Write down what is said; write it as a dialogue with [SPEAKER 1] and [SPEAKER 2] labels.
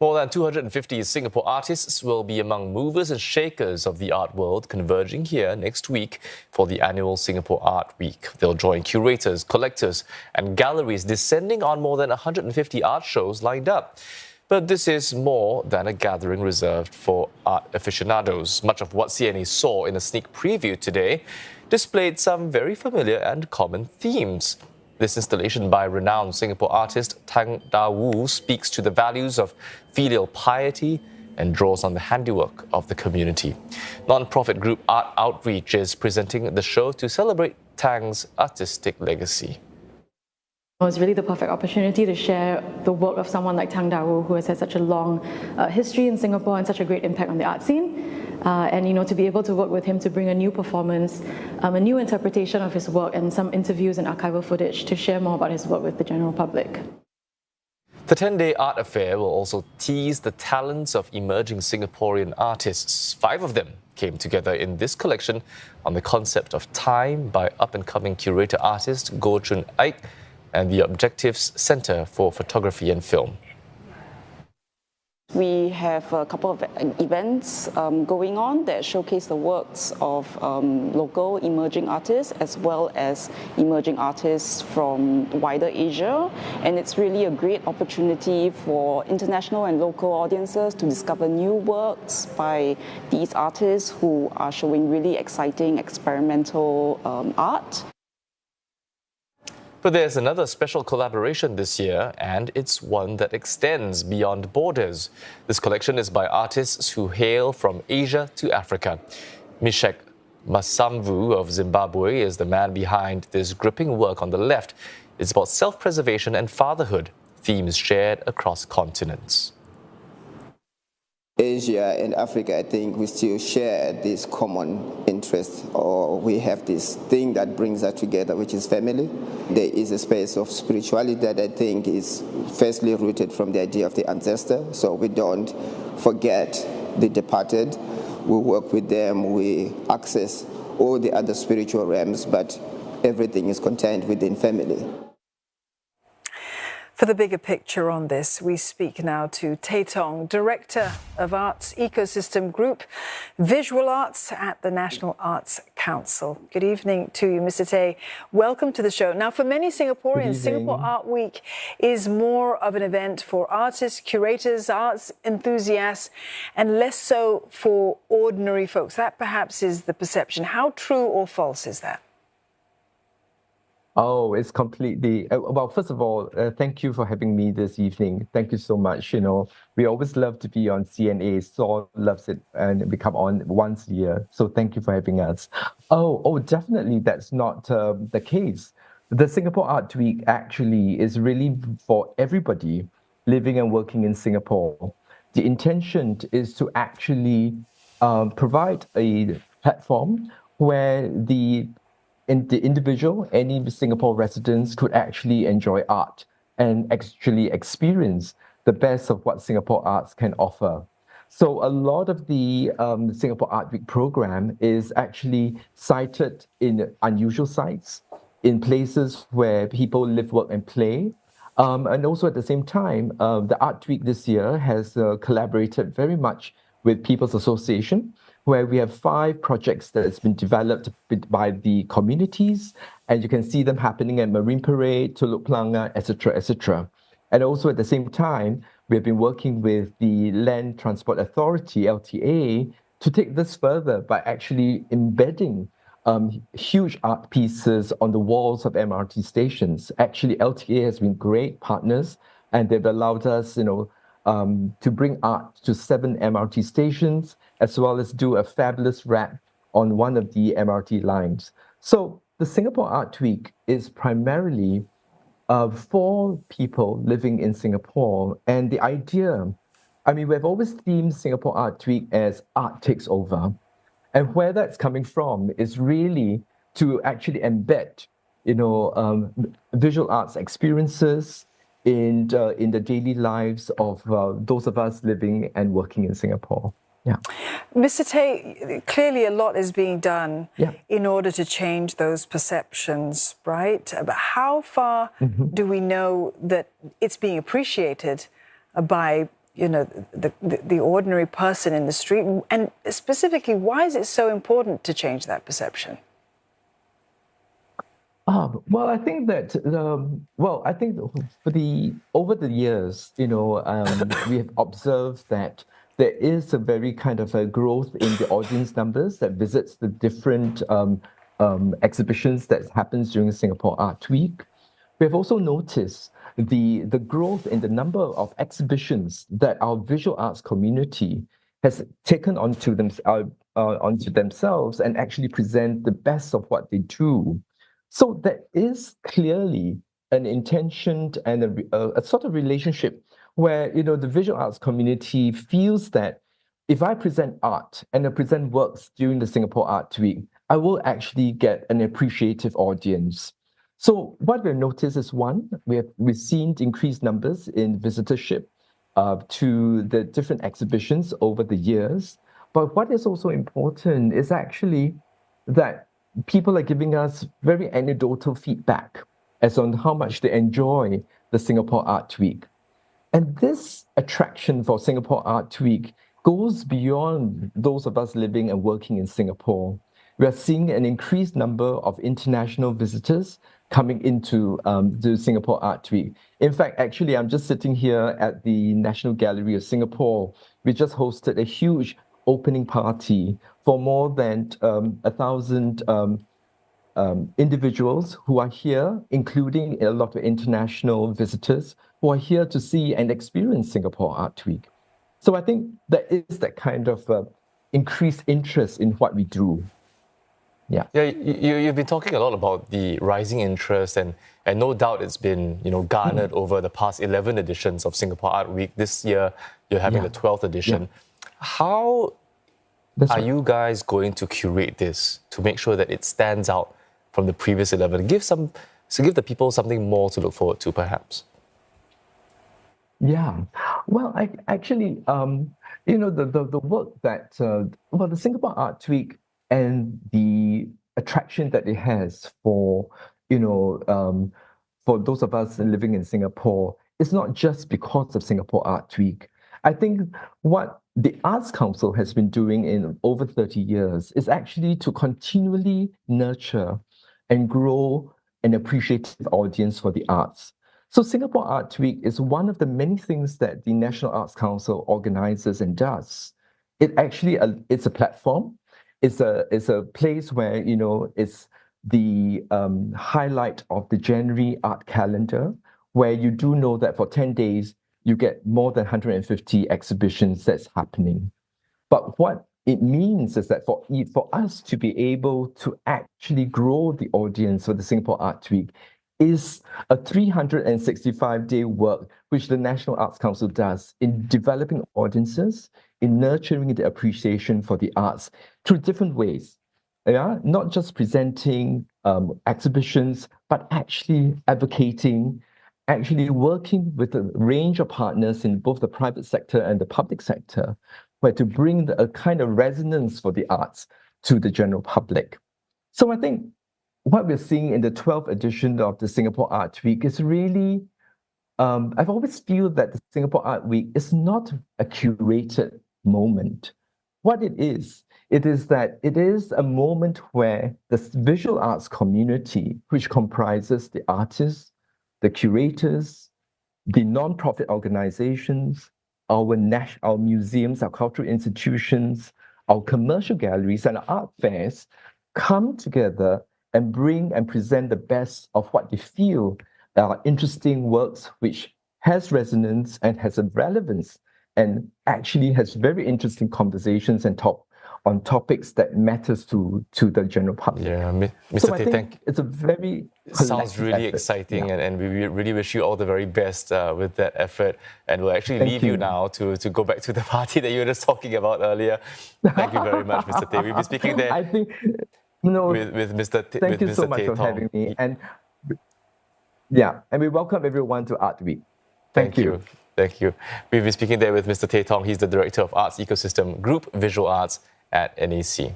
[SPEAKER 1] More than 250 Singapore artists will be among movers and shakers of the art world, converging here next week for the annual Singapore Art Week. They'll join curators, collectors and galleries descending on more than 150 art shows lined up. But this is more than a gathering reserved for art aficionados. Much of what CNA saw in a sneak preview today displayed some very familiar and common themes. This installation by renowned Singapore artist Tang Da Wu speaks to the values of filial piety and draws on the handiwork of the community. Non-profit group Art Outreach is presenting the show to celebrate Tang's artistic legacy.
[SPEAKER 2] It was really the perfect opportunity to share the work of someone like Tang Da Wu, who has had such a long history in Singapore and such a great impact on the art scene. And to be able to work with him to bring a new performance, a new interpretation of his work, and some interviews and archival footage to share more about his work with the general public.
[SPEAKER 1] The 10-day art affair will also tease the talents of emerging Singaporean artists. 5 of them came together in this collection on the concept of time by up-and-coming curator artist Goh Chun Ike and the Objectives Centre for Photography and Film.
[SPEAKER 3] We have a couple of events going on that showcase the works of local emerging artists as well as emerging artists from wider Asia. And it's really a great opportunity for international and local audiences to discover new works by these artists who are showing really exciting experimental art.
[SPEAKER 1] But there's another special collaboration this year, and it's one that extends beyond borders. This collection is by artists who hail from Asia to Africa. Mishek Masamvu of Zimbabwe is the man behind this gripping work on the left. It's about self-preservation and fatherhood, themes shared across continents.
[SPEAKER 4] Asia and Africa, I think we still share this common interest, or we have this thing that brings us together, which is family. There is a space of spirituality that I think is firstly rooted from the idea of the ancestor, so we don't forget the departed. We work with them, we access all the other spiritual realms, but everything is contained within family.
[SPEAKER 5] For the bigger picture on this, we speak now to Tay Tong, Director of Arts Ecosystem Group, Visual Arts at the National Arts Council. Good evening to you, Mr. Tay. Welcome to the show. Now, for many Singaporeans, Singapore Art Week is more of an event for artists, curators, arts enthusiasts, and less so for ordinary folks. That perhaps is the perception. How true or false is that?
[SPEAKER 6] Oh, it's completely... well, first of all, thank you for having me this evening. Thank you so much. We always love to be on CNA. Saul loves it, and we come on once a year. So thank you for having us. Oh, definitely that's not the case. The Singapore Art Week actually is really for everybody living and working in Singapore. The intention is to actually provide a platform where the individual, any Singapore residents could actually enjoy art and actually experience the best of what Singapore arts can offer. So a lot of the Singapore Art Week program is actually sited in unusual sites, in places where people live, work and play. And also at the same time, the Art Week this year has collaborated very much with People's Association, where we have 5 projects that has been developed by the communities, and you can see them happening at Marine Parade, Teluk Pelangah, etc., etc. And also at the same time, we have been working with the Land Transport Authority, LTA, to take this further by actually embedding huge art pieces on the walls of MRT stations. Actually, LTA has been great partners, and they've allowed us, to bring art to 7 MRT stations, as well as do a fabulous wrap on one of the MRT lines. So the Singapore Art Week is primarily for people living in Singapore. And the idea, we've always themed Singapore Art Week as art takes over. And where that's coming from is really to actually embed, visual arts experiences in the daily lives of those of us living and working in Singapore. Yeah.
[SPEAKER 5] Mr. Tay, clearly a lot is being done in order to change those perceptions, right? But how far do we know that it's being appreciated by the ordinary person in the street? And specifically, why is it so important to change that perception?
[SPEAKER 6] Well, I think that over the years, we have observed that there is a very kind of a growth in the audience numbers that visits the different exhibitions that happens during Singapore Art Week. We have also noticed the growth in the number of exhibitions that our visual arts community has taken onto themselves and actually present the best of what they do. So there is clearly an intention and a sort of relationship where the visual arts community feels that if I present art and I present works during the Singapore Art Week, I will actually get an appreciative audience. So what we've noticed is, one, we've seen increased numbers in visitorship to the different exhibitions over the years. But what is also important is actually that people are giving us very anecdotal feedback as on how much they enjoy the Singapore Art Week. And this attraction for Singapore Art Week goes beyond those of us living and working in Singapore. We are seeing an increased number of international visitors coming into the Singapore Art Week. In fact, actually, I'm just sitting here at the National Gallery of Singapore. We just hosted a huge opening party for more than 1,000 individuals who are here, including a lot of international visitors who are here to see and experience Singapore Art Week. So I think there is that kind of increased interest in what we do. Yeah.
[SPEAKER 1] You've been talking a lot about the rising interest, and no doubt it's been garnered over the past 11 editions of Singapore Art Week. This year you're having the 12th edition. Yeah. How are you guys going to curate this to make sure that it stands out from the previous 11? Give the people something more to look forward to, perhaps.
[SPEAKER 6] Yeah, well, the work that the Singapore Art Week and the attraction that it has for those of us living in Singapore, it's not just because of Singapore Art Week. I think what the Arts Council has been doing in over 30 years is actually to continually nurture and grow an appreciative audience for the arts. So Singapore Art Week is one of the many things that the National Arts Council organizes and does. It's a platform. It's a place where it's the highlight of the January art calendar, where you do know that for 10 days you get more than 150 exhibitions that's happening. But what it means is that for us to be able to actually grow the audience for the Singapore Art Week is a 365-day work which the National Arts Council does in developing audiences, in nurturing the appreciation for the arts through different ways. Yeah? Not just presenting exhibitions, but actually advocating, actually working with a range of partners in both the private sector and the public sector, where to bring a kind of resonance for the arts to the general public. So I think what we're seeing in the 12th edition of the Singapore Art Week is really, I've always feel that the Singapore Art Week is not a curated moment. What it is that it is a moment where the visual arts community, which comprises the artists, the curators, the non-profit organizations, our museums, our cultural institutions, our commercial galleries, and our art fairs come together and bring and present the best of what they feel are interesting works which has resonance and has a relevance and actually has very interesting conversations and on topics that matters to the general public.
[SPEAKER 1] Yeah, Mr.
[SPEAKER 6] So I
[SPEAKER 1] Tay,
[SPEAKER 6] think it's a very
[SPEAKER 1] sounds really
[SPEAKER 6] effort.
[SPEAKER 1] exciting, and we really wish you all the very best with that effort. And we'll actually leave you now to go back to the party that you were just talking about earlier. Thank you very much, Mr. Tay. We'll be speaking there.
[SPEAKER 6] I think
[SPEAKER 1] with Mr. Tay.
[SPEAKER 6] Thank you so much for having me. And we welcome everyone to Art Week. Thank you.
[SPEAKER 1] Thank you. We've been speaking there with Mr. Tay Tong. He's the Director of Arts Ecosystem Group Visual Arts at NAC.